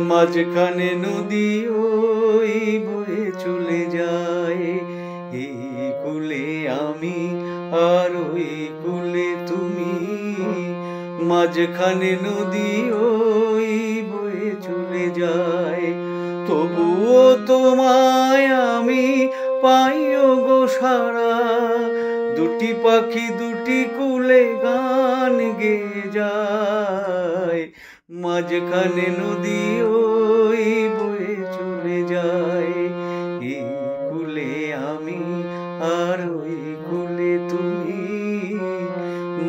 মাঝখানে নদী ওই বয়ে চলে যায়। এই কূলে আমি আর ওই কূলে তুমি, মাঝখানে নদী ওই বয়ে চলে যায়। তবুও তোমায় আমি পাইও গো সারা, দুটি পাখি দুটি কূলে গান গেয়ে যায়। মাঝখানে নদী ওই বয়ে চলে যায়। এই কূলে আমি আর ওই কূলে তুমি,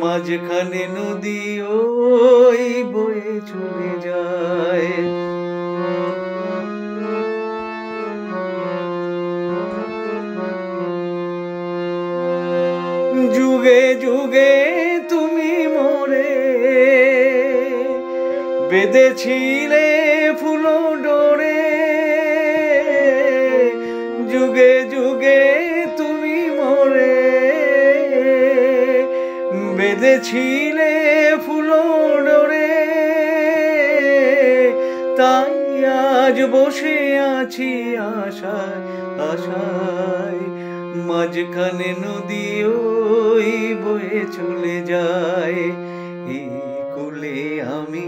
মাঝখানে নদী ওই বয়ে চলে যায়। যুগে যুগে তুমি মোরে বেঁধেছিলে ফুল ডোরে, যুগে যুগে তুমি মোরে বেঁধেছিলে ফুল ডোরে। তাই আজ বসে আছি আশায় আশায়, মাঝখানে নদী ওই বয়ে চলে যায়। এই কূলে আমি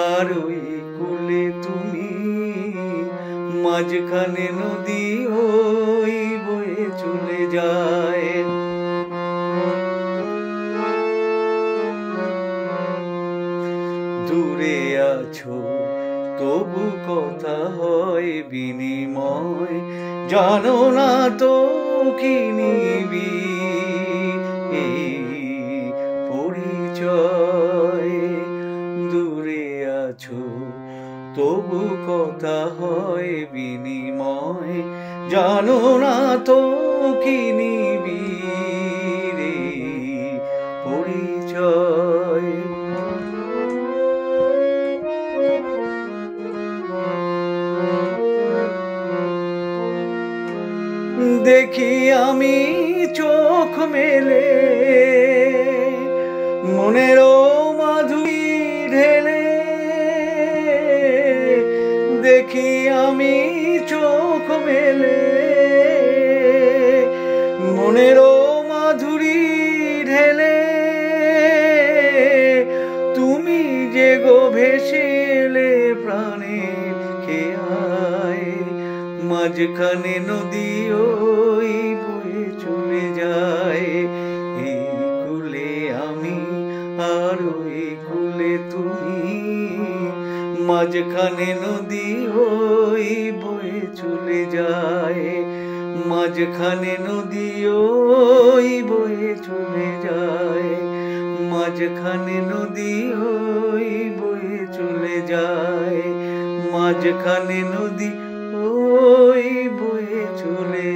আর ওই কূলে তুমি, মাঝখানে নদী ওই বয়ে চলে যায়। দূরে আছো তবু কথা হয় বিনিময়, জানো না তো কি নিবি এই পরিচয়। দূরে আছো তবু কথা হয় বিনিময়, জানো না তো কি নিবি রে পরিচয়। দেখি আমি চোখ মেলে মনেরও মাধুরী ঢেলে, দেখি আমি চোখ মেলে মনেরও মাধুরী ঢেলে। তুমি যে গো ভেসে এলে প্রাণের খেয়ায়, মাঝখানে নদী ওই বয়ে চলে যায়। এই কূলে আমি আর ওই কূলে তুমি, মাঝখানে নদী ওই বয়ে চলে যায়। মাঝখানে নদী ওই বয়ে চলে যায়। মাঝখানে নদী ওই বয়ে চলে যায়। মাঝখানে নদী ওই বয়ে চলে